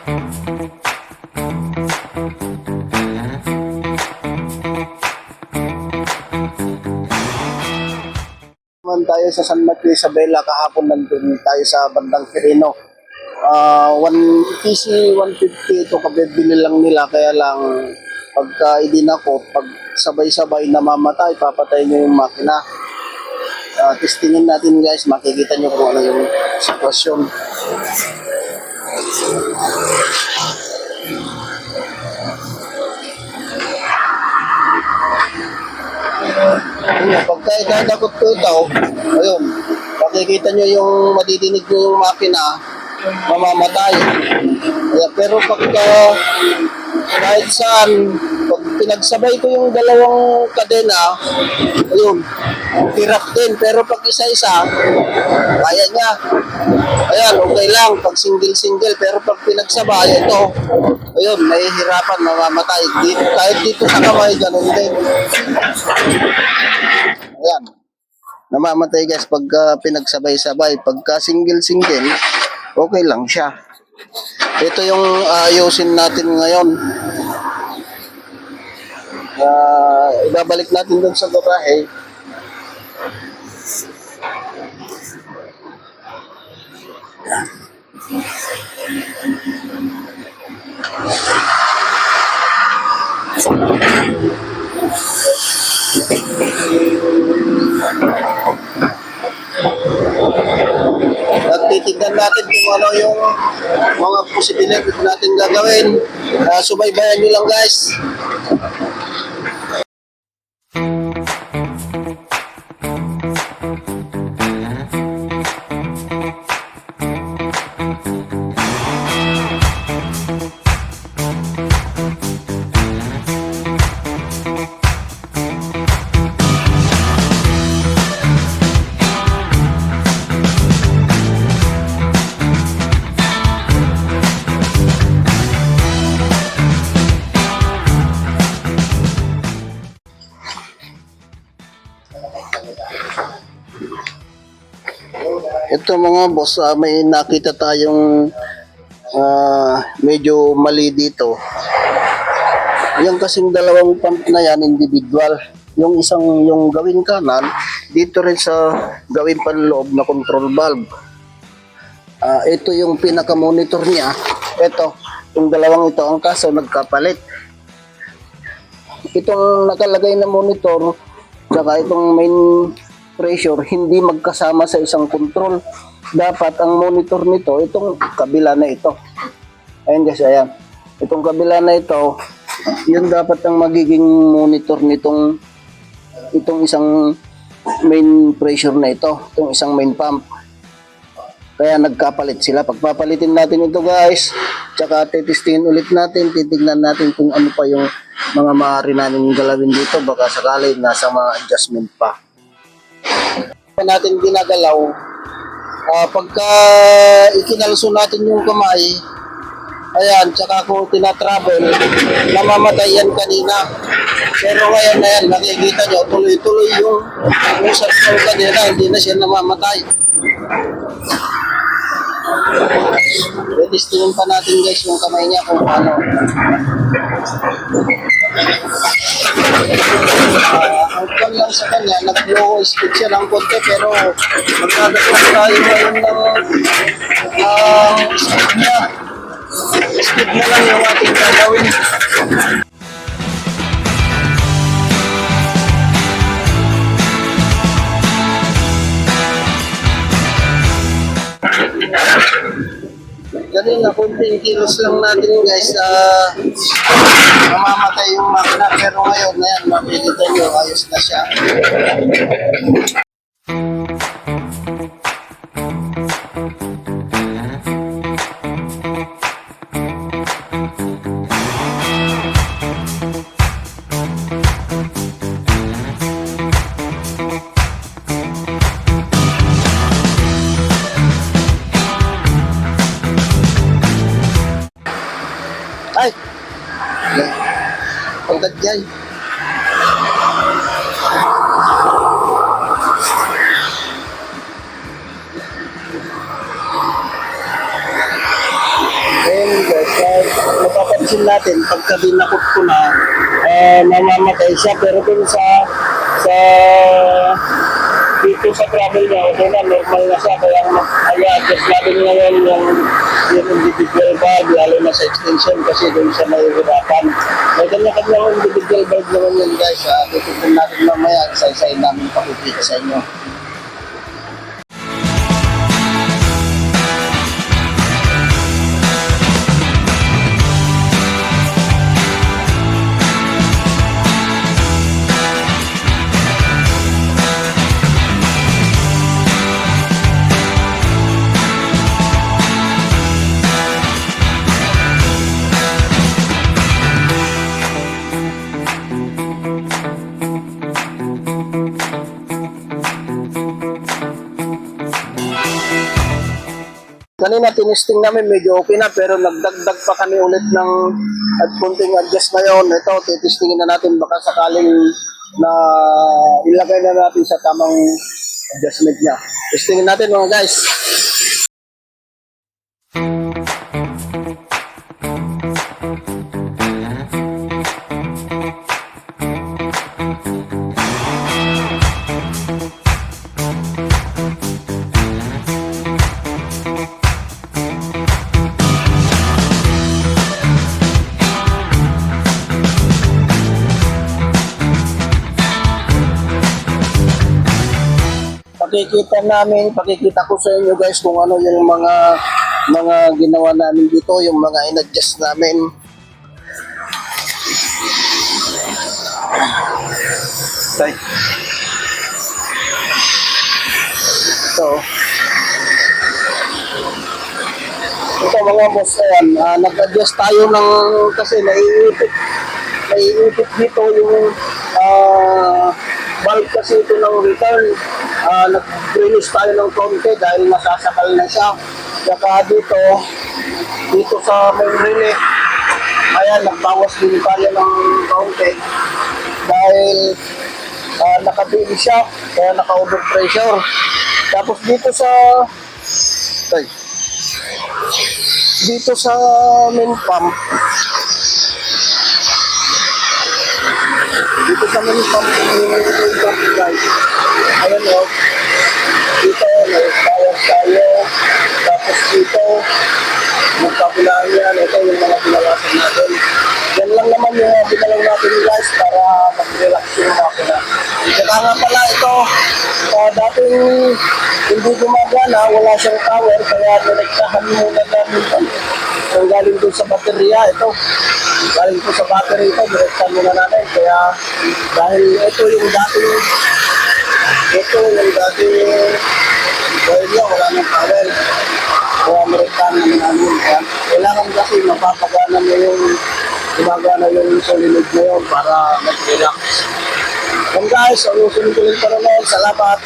Naman tayo sa San Mateo Isabela, kahapon nandun tayo sa bandang Quirino. 1 PC 150 ito kabibili lang nila, kaya lang pagka idinakot, pag sabay-sabay namamatay, papatay nyo yung makina. Testingin natin guys, makikita nyo kung ano yung sitwasyon. Pagka idadakot ko ito, ayun, makikita nyo yung madidinig nyo yung makina, mamamatay. Pero pagka kahit saan, pag pinagsabay ko yung dalawang kadena, ayun, tirap din. Pero pag isa-isa, kaya niya. Ayan, okay lang pag single-single. Pero pag pinagsabay, ito, ayun, nahihirapan, mamamatay. Kahit dito sa kamay, ganun din. Ayan, namamatay guys pagka pinagsabay-sabay. Pagka single-single, okay lang siya. Ito yung ayusin natin ngayon. Ibabalik natin dun sa garahe. Titignan natin kung ano yung mga posibilidad natin gagawin. Subaybayan nyo lang guys. Ito mga boss, may nakita tayong medyo mali dito. Yung kasing dalawang pump na yan, individual. Yung isang, yung gawing kanan, dito rin sa gawing panloob na control valve. Ito yung pinaka-monitor niya. Ito, yung dalawang ito, ang kaso nagkapalit. Itong nakalagay na monitor, saka itong main pressure, hindi magkasama sa isang control. Dapat ang monitor nito, itong kabila na ito. Ayan guys, ayan. Itong kabila na ito, yun dapat ang magiging monitor nitong itong isang main pressure na ito, itong isang main pump. Kaya nagkapalit sila. Pagpapalitin natin ito guys, tsaka titistingin ulit natin, titignan natin kung ano pa yung mga maaari namin galawin dito. Baka sakali nasa mga adjustment pa. Natin ginagalaw, pagka ikinalso natin yung kamay, ayan, tsaka kung tinatravel, namamatay yan kanina. Pero ngayon na yan, nakikita nyo, tuloy-tuloy yung usap ng kanina, hindi na siya namamatay. Testingin pa natin guys yung kamay niya kung paano. Ang kan lang sa kanya, nag-low speed siya ng konti, pero magdadagdag tayo ngayon ng speed niya. Speed na lang yung ating gagawin. Ganun na, kunting kilos lang natin guys, mamamatay yung makina, pero ngayon na yan, makikita nyo, ayos na siya. Ay! Pagkat dyan. Ayun guys, mapapansin natin, pagka dinakot ko na, namamatay siya. Pero dun sa dito sa travel niya, okay na, normal na siya. Kaya mag-adjust natin ngayon yung individual valve, lalo na sa extension kasi doon siya nahihirapan. May kanya-kanya individual valve naman yun guys. Tututin natin mamaya, isa-isahin namin pakikita sa inyo. Kanina tinisting namin medyo okay na pero nagdagdag pa kami ulit ng at konting adjust ngayon. Ito, titistingin na natin baka sakaling na ilagay na natin sa tamang adjustment niya. Testingin natin mga guys. Pakikita ko sa inyo guys kung ano yung mga ginawa namin dito, yung mga in-adjust namin. Okay. So, ito mga boss, ayan, nag-adjust tayo ng, kasi naiipit dito yung valve kasi ito ng return. Nag-release tayo ng konti dahil nasasakal na siya. Saka dito sa main relay, ayan, nagbawas din tayo ng konti dahil nakabili siya, kaya naka-overpressure. Tapos dito sa main pump, guys, ayan o, dito nag-power tayo, tapos dito magkakulaan yan. Ito yung mga pinalasan natin. Yan lang naman yung binalang natin guys para mag-relax yung makina. Saka nga pala ito, dating hindi gumagana, wala siyang power, kaya nilektahan muna namin ito. Ang galing dun sa baterya, ito. Galing po sa battery ito, direktan muna natin. Kaya dahil ito yung dating dahil niya wala nang power. Kaya direktan namin namin. Kaya kailangan kasi mapapagana mo yung gumagana yung solenoid na yun para mag-relax. And guys, unusin ko rin pa naman. Salamat.